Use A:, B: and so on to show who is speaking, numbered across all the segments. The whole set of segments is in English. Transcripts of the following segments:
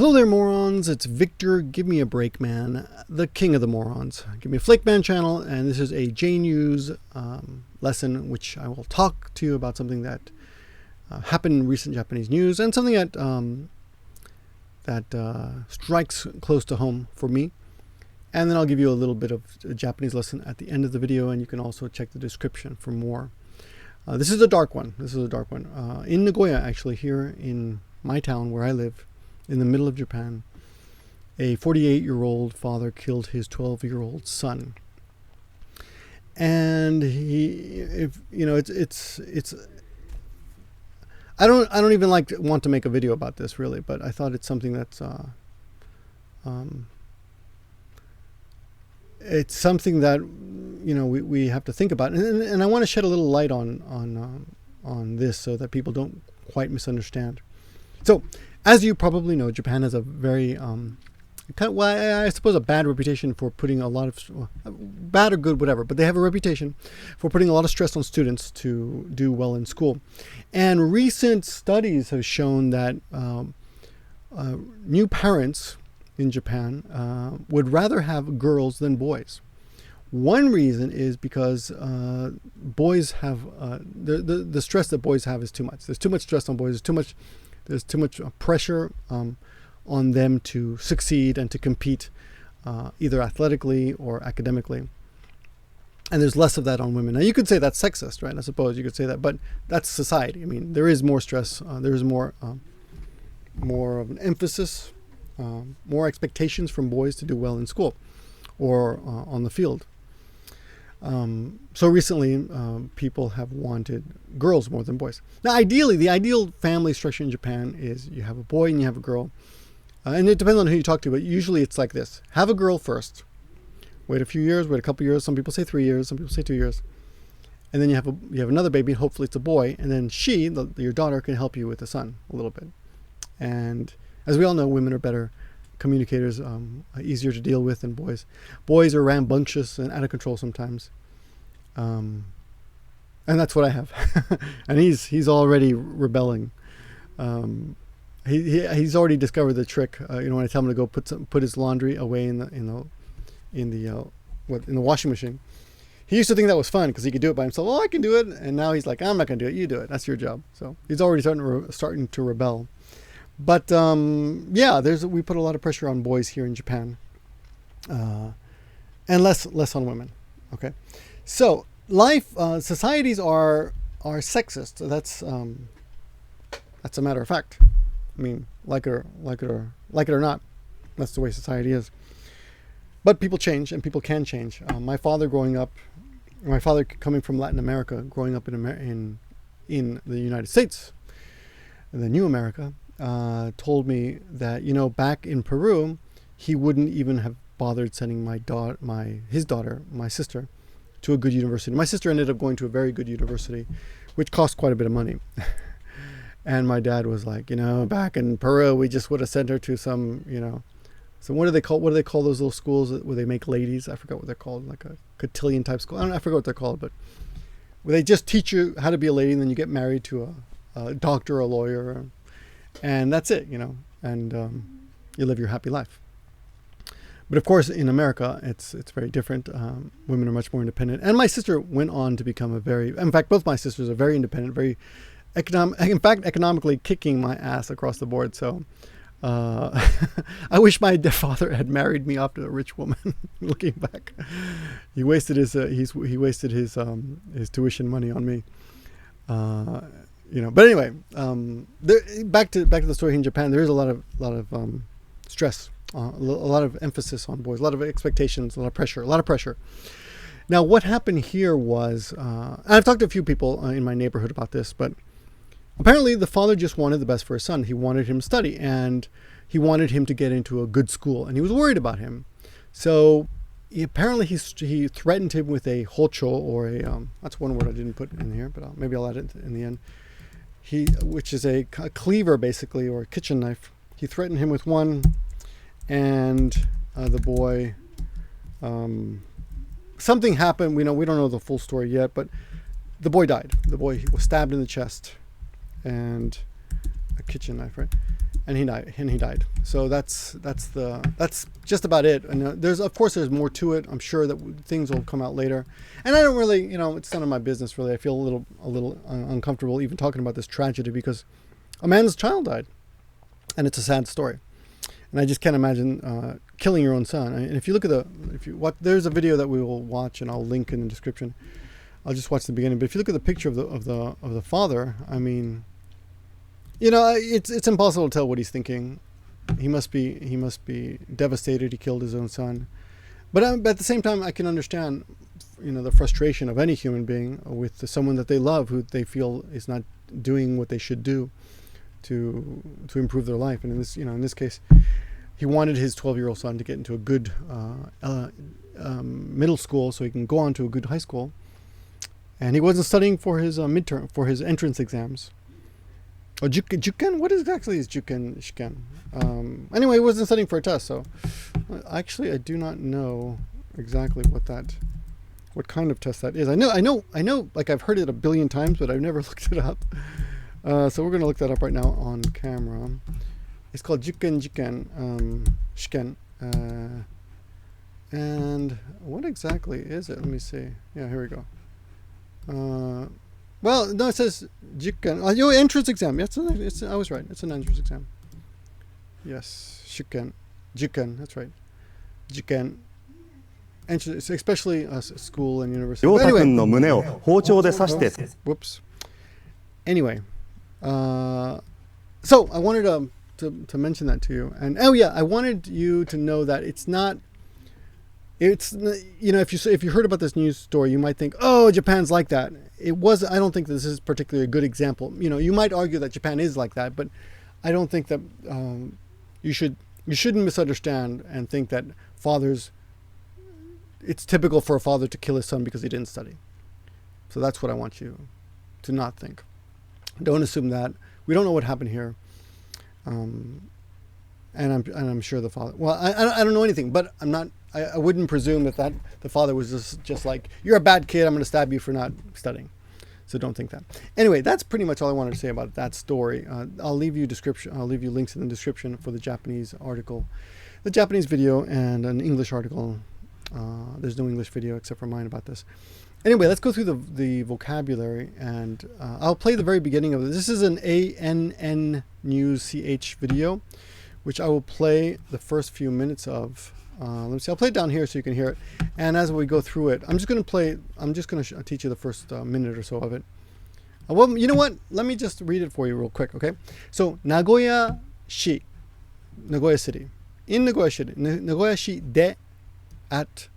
A: Hello there, morons. It's Victor, Give Me a Break Man, the king of the morons. Give Me a Flake Man channel, and this is a Jnews lesson, which I will talk to you about something that happened in recent Japanese news, and something that strikes close to home for me. And then I'll give you a little bit of a Japanese lesson at the end of the video, and you can also check the description for more. This is a dark one. In Nagoya, actually, here in my town where I live, in the middle of Japan, a 48-year-old father killed his 12-year-old son. And I don't even want to make a video about this really, but I thought it's something that's it's something that we have to think about, and I want to shed a little light on this so that people don't quite misunderstand. So, as you probably know, Japan has a very, I suppose a bad reputation for putting a lot of, bad or good, whatever, but they have a reputation for putting a lot of stress on students to do well in school. And recent studies have shown that new parents in Japan would rather have girls than boys. One reason is because boys have, the stress that boys have is too much. There's too much stress on boys. There's too much pressure on them to succeed and to compete either athletically or academically. And there's less of that on women. Now you could say that's sexist, right? I suppose you could say that, but that's society. I mean, there is more stress. There is more of an emphasis, more expectations from boys to do well in school or on the field. So recently, people have wanted girls more than boys. Now, ideally, the ideal family structure in Japan is you have a boy and you have a girl. And it depends on who you talk to, but usually it's like this. Have a girl first. Wait a few years, wait a couple years. Some people say 3 years, some people say 2 years. And then you have another baby, and hopefully it's a boy. And then your daughter, can help you with the son a little bit. And as we all know, women are better communicators, easier to deal with than boys. Boys are rambunctious and out of control sometimes, and that's what I have. And he's already rebelling. He's already discovered the trick. When I tell him to go put his laundry away in the washing machine, he used to think that was fun because he could do it by himself. Oh, I can do it, and now he's like, I'm not gonna do it. You do it. That's your job. So he's already starting to rebel. But we put a lot of pressure on boys here in Japan, and less on women. Okay, so societies are sexist. That's a matter of fact. I mean, like it or not, that's the way society is. But people change, and people can change. My father coming from Latin America, growing up in the United States, in the new America. Told me that back in Peru, he wouldn't even have bothered sending his daughter, my sister, to a good university. My sister ended up going to a very good university, which cost quite a bit of money. And my dad was like, back in Peru, we just would have sent her to some, so what do they call those little schools where they make ladies? I forgot what they're called, like a cotillion type school. I forgot what they're called, but where they just teach you how to be a lady, and then you get married to a doctor or a lawyer. And that's it, and you live your happy life. But of course, in America, it's very different. Women are much more independent. And my sister went on to become in fact, both my sisters are very independent, economically kicking my ass across the board. So I wish my father had married me off to a rich woman. Looking back, he wasted his tuition money on me. But anyway, back to the story in Japan. There is a lot of stress, a lot of emphasis on boys, a lot of expectations, a lot of pressure. Now, what happened here was, I've talked to a few people in my neighborhood about this, but apparently the father just wanted the best for his son. He wanted him to study, and he wanted him to get into a good school, and he was worried about him. So he threatened him with a hocho, or that's one word I didn't put in here, but maybe I'll add it in the end. Which is a cleaver, basically, or a kitchen knife. He threatened him with one, and the boy, something happened. We don't know the full story yet, but the boy died. The boy was stabbed in the chest, and a kitchen knife, right? and he died. So that's just about it. And of course there's more to it. I'm sure that things will come out later. And I don't really, it's none of my business really. I feel a little uncomfortable even talking about this tragedy because a man's child died, and it's a sad story. And I just can't imagine killing your own son. And if you look at there's a video that we will watch, and I'll link in the description. I'll just watch the beginning. But if you look at the picture of the father, I mean, it's impossible to tell what he's thinking. He must be devastated. He killed his own son. But at the same time, I can understand, the frustration of any human being with someone that they love, who they feel is not doing what they should do to improve their life. And in this case, he wanted his 12-year-old son to get into a good middle school so he can go on to a good high school. And he wasn't studying for his his entrance exams. Or juken? What exactly is juken shiken? Anyway, he wasn't studying for a test. So actually, I do not know exactly what kind of test that is. I know. Like I've heard it a billion times, but I've never looked it up. So we're going to look that up right now on camera. It's called juken shiken. And what exactly is it? Let me see. Yeah, here we go. Well, no, it says juken. Your entrance exam. Yes, I was right. It's an entrance exam. Yes, juken. That's right. Juken. Especially school and university. Anyway. Whoops. Anyway, so I wanted to mention that to you, and I wanted you to know that it's if you heard about this news story, you might think, oh, Japan's like that. I don't think this is particularly a good example. You might argue that Japan is like that, but I don't think that you shouldn't misunderstand and think that it's typical for a father to kill his son because he didn't study. So that's what I want you to not think. Don't assume that. We don't know what happened here. And I'm sure the father, well, I don't know anything, but I wouldn't presume that the father was just like, you're a bad kid, I'm going to stab you for not studying. So don't think that. Anyway, that's pretty much all I wanted to say about that story. I'll leave you links in the description for the Japanese article, the Japanese video, and an English article. There's no English video except for mine about this. Anyway, let's go through the vocabulary, and I'll play the very beginning of it. This is an ANN News CH video, which I will play the first few minutes of. Let me see. I'll play it down here so you can hear it. And as we go through it, I'm just going to teach you the first minute or so of it. Well, you know what? Let me just read it for you real quick, okay? So, Nagoya City. In Nagoya City de at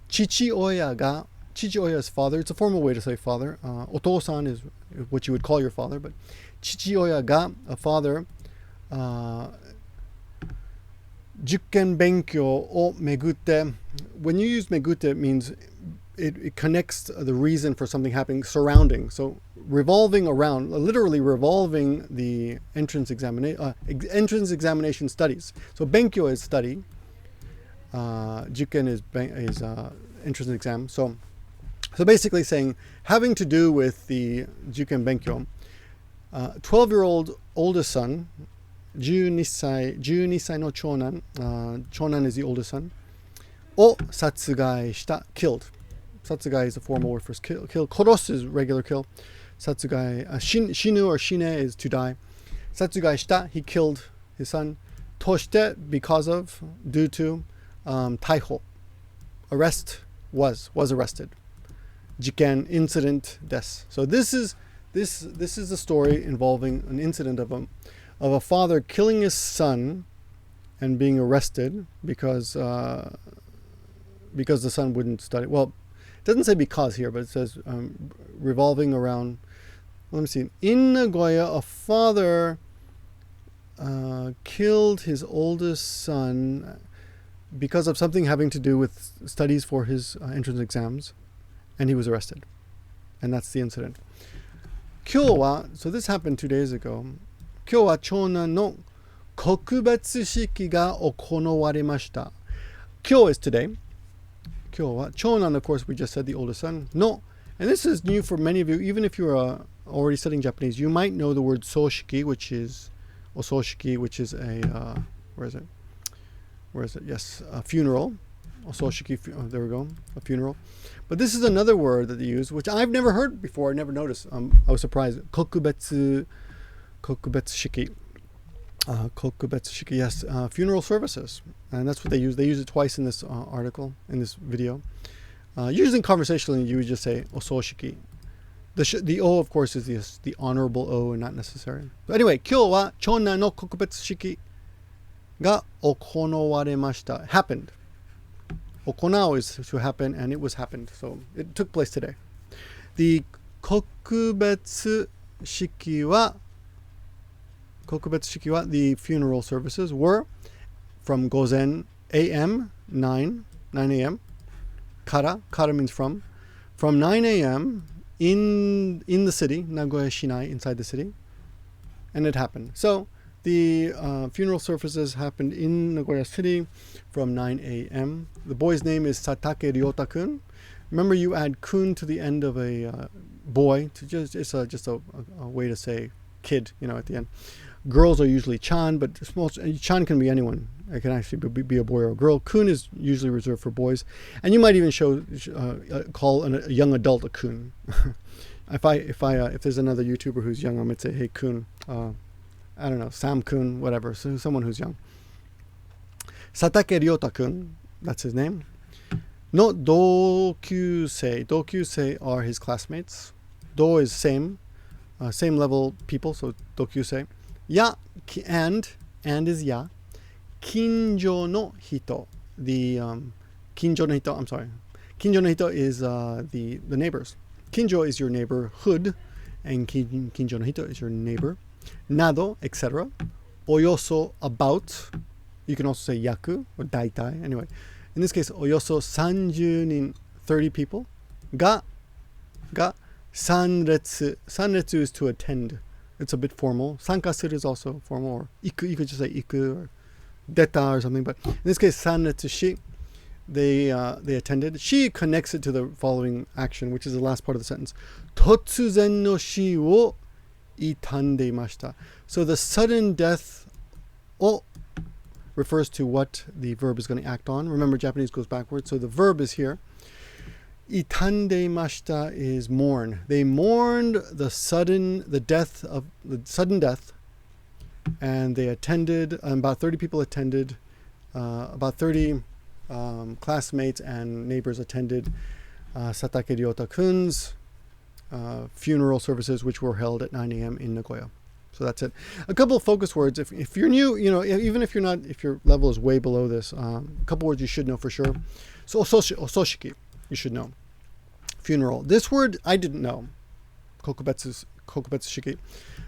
A: Chichi-oya's father. It's a formal way to say father. Oto-san is what you would call your father, but Chichi-oya ga, a father, Juken benkyo o megute. When you use megute, it means it connects the reason for something happening, surrounding. So revolving around, literally revolving the entrance examination studies. So benkyo is study. Juken is entrance exam. So basically saying having to do with the Juken benkyo. 12-year-old oldest son. 12歳の長男 長男 is the oldest son を殺害した killed. 殺害 is a formal word for kill. 殺す is regular kill. 殺害 死ぬ or 死ね is to die. 殺害した he killed his son. として because of, due to, 逮捕 arrest was arrested. 事件 incident です. So this is a story involving an incident of a father killing his son and being arrested because the son wouldn't study. Well, it doesn't say because here, but it says revolving around. Let me see. In Nagoya, a father killed his oldest son because of something having to do with studies for his entrance exams, and he was arrested. And that's the incident. 今日は, so this happened 2 days ago. 今日は長男の告別式が行われました。今日 is today. 今日は長男, of course, we just said the oldest son. No, and this is new for many of you. Even if you're already studying Japanese, you might know the word soshiki, which is ososhiki, which is a where is it? Yes, a funeral. Ososhiki. There we go, a funeral. But this is another word that they use, which I've never heard before. I never noticed. I was surprised. Kokubetsu shiki. Kokubetsu shiki. Yes, funeral services, and that's what they use. They use it twice in this article, in this video. Usually conversationally, you would just say ososhiki. The O, of course, is the honorable O and not necessary. So anyway, 今日は町内の告別式が行われました。Happened. 行う is to happen, and it was happened. So it took place today. The 告別式は the funeral services were from 午前 a.m. 9 a.m. Kara means from 9 a.m. in the city, Nagoya Shinai, inside the city, and it happened. So the funeral services happened in Nagoya City from 9 a.m. The boy's name is Satake Ryota-kun. Remember, you add kun to the end of a boy. It's just a way to say kid, at the end. Girls are usually chan, but chan can be anyone. It can actually be a boy or a girl. Kun is usually reserved for boys, and you might even call a young adult a kun. If there's another YouTuber who's young, I might say, hey kun, I don't know, Sam kun, whatever. So someone who's young. Satake Ryota-kun, that's his name. No dokyusei. Dokyusei are his classmates. Do is same level people, so dokyusei. Ya and is ya. Kinjo no hito. The kinjo no hito. I'm sorry. Kinjo no hito is the neighbors. Kinjo is your neighborhood, and kinjo no hito is your neighbor. Nado, etc. Oyoso, about. You can also say yaku or daitai. Anyway, in this case, oyoso 30 nin, 30 people. Ga sanretsu. Sanretsu is to attend. It's a bit formal. Sankasuru is also formal. Or iku, you could just say iku or deta or something. But in this case, sanretsu shi, they attended. She connects it to the following action, which is the last part of the sentence. Totsuzen no shi wo itandemashita. So the sudden death o refers to what the verb is going to act on. Remember, Japanese goes backwards, so the verb is here. Itandemashita is mourn. They mourned the sudden death, and they attended. About 30 people attended. About 30 classmates and neighbors attended Satake Ryota-kun's funeral services, which were held at 9 a.m. in Nagoya. So that's it. A couple of focus words. If you're new, even if your level is way below this, a couple words you should know for sure. So ososhiki, you should know. Funeral. This word I didn't know. Kokubetsu shiki.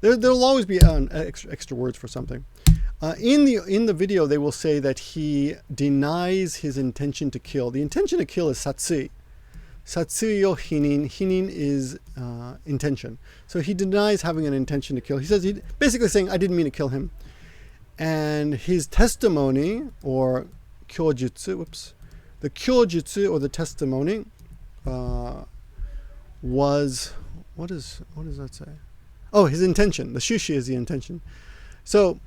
A: There'll always be extra words for something. In the video, they will say that he denies his intention to kill. The intention to kill is satsui. Satsui yo hinin. Hinin is intention. So he denies having an intention to kill. He says, basically saying, I didn't mean to kill him. And his testimony, or kyojutsu, the kyojutsu, or the testimony, was, what does that say? Oh, his intention. The shushi is the intention. So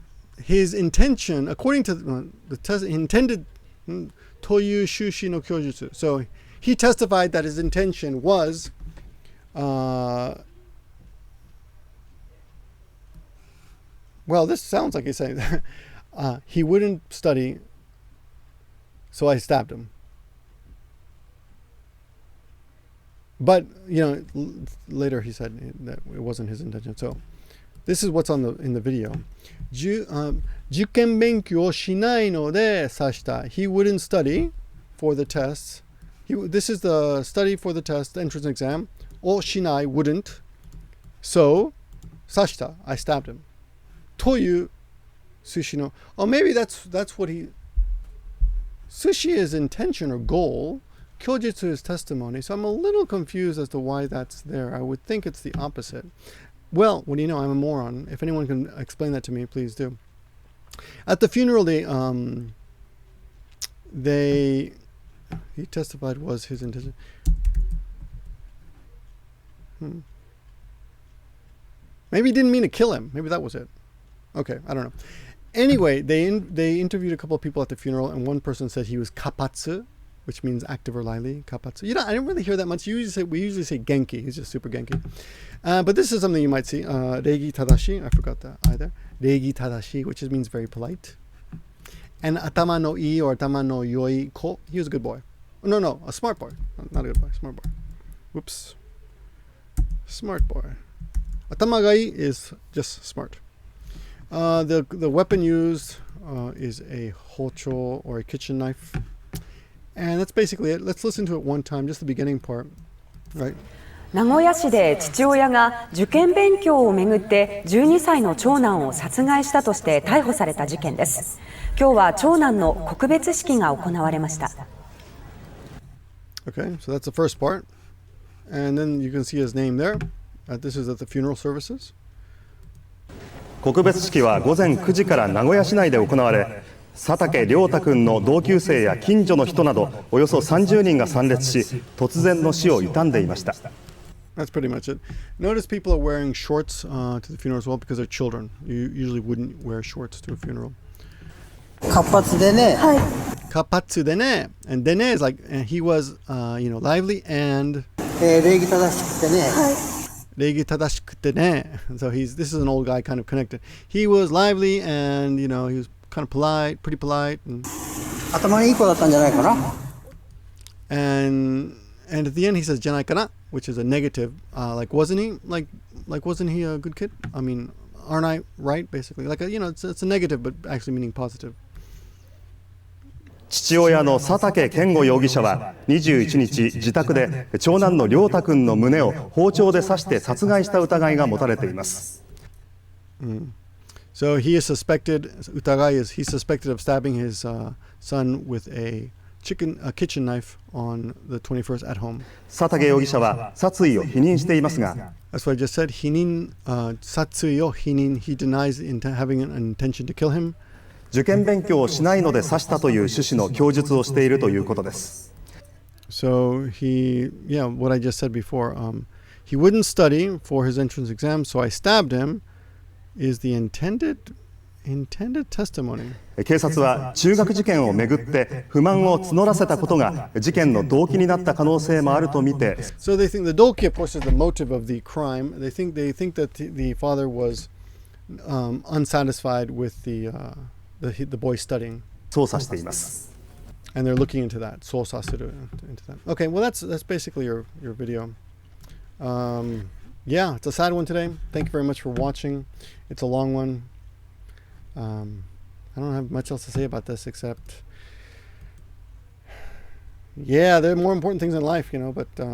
A: his intention, according to the test, he intended toyu shushi no kyojutsu. So he testified that his intention was well, this sounds like he's saying that he wouldn't study, so I stabbed him. But later he said that it wasn't his intention. So this is what's in the video. 受験勉強をしないので刺した. He wouldn't study for the tests. This is the study for the test, the entrance exam. をしない wouldn't. So 刺した. I stabbed him. というsushi no. Oh, maybe that's what he. Sushi is intention or goal. Kyojutsu is testimony. So I'm a little confused as to why that's there. I would think it's the opposite. Well, what do you know? I'm a moron. If anyone can explain that to me, please do. At the funeral, he testified was his intention. Maybe he didn't mean to kill him. Maybe that was it. Okay, I don't know. Anyway, they interviewed a couple of people at the funeral, and one person said he was kapatsu, which means active or lively. Kapatsu. You know, I didn't really hear that much. We usually say genki. He's just super genki. But this is something you might see. Reigi tadashi. I forgot that either. Reigi tadashi, which means very polite. And atama no ii or atama no yoi ko. He was a good boy. No, a smart boy. Not a good boy. Smart boy. Whoops. Smart boy. Atama ga ii is just smart. The weapon used is a hocho or a kitchen knife. And that's basically it. Let's listen to it one time, just the beginning part. Right?
B: 名古屋市で父親が受験勉強をめぐって12歳の長男を殺害したとして逮捕された事件です。今日は長男の告別式が行われました。
A: Okay, so that's the first part. And then you can see his name there. This is at the funeral services.
C: 告別式は午前9時から名古屋市内で行われ、佐竹亮太君の同級生や近所の人などおよそ30人が参列し、突然の死を悼んでいました。
A: That's pretty much it. Notice people are wearing shorts to the funeral as well because they're children. You usually wouldn't wear shorts to a funeral.
D: 活発でね。はい。
A: Kapatsu dene. And dene is like, and he was, lively and...
D: 礼儀正しくてね。はい。
A: Reigi tadashikute ne. So this is an old guy kind of connected. He was lively and, he was kind of polite, pretty polite.
D: 頭いい子だったんじゃないかな。
A: And at the end he says janai kana, which is a negative. Like wasn't he wasn't he a good kid? I mean, aren't I right? Basically, like it's a negative, but actually meaning positive.
C: 父親の佐竹健吾容疑者は21日自宅で長男の亮太君の胸を包丁で刺して殺害した疑いが持たれています。
A: So he is suspected. He's suspected of stabbing his son with a kitchen knife on the 21st at home.
C: 佐竹容疑者は殺意を否認していますが、
A: That's what I just said. Satsui yo hinin. He denies having an intention to kill him.
C: 受験勉強をしないので刺したという趣旨の供述をしているということです。
A: So what I just said before. He wouldn't study for his entrance exam, so I stabbed him. Is the intended testimony.
C: 警察は中学受験をめぐって不満を募らせたことが事件の動機になった可能性もあるとみて。
A: So they think the doki, of course, is the motive of the crime. They think that the father was unsatisfied with the boy studying.
C: 捜査しています。
A: And they're looking into that. Into that. Okay, well that's basically your video. Yeah, it's a sad one today. Thank you very much for watching. It's a long one. I don't have much else to say about this except, there are more important things in life, but what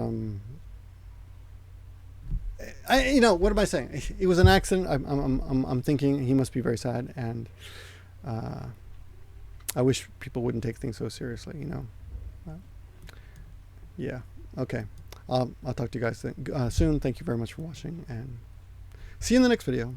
A: am I saying? It was an accident. I'm thinking he must be very sad, and I wish people wouldn't take things so seriously, Yeah, okay. I'll talk to you guys soon. Thank you very much for watching, and see you in the next video.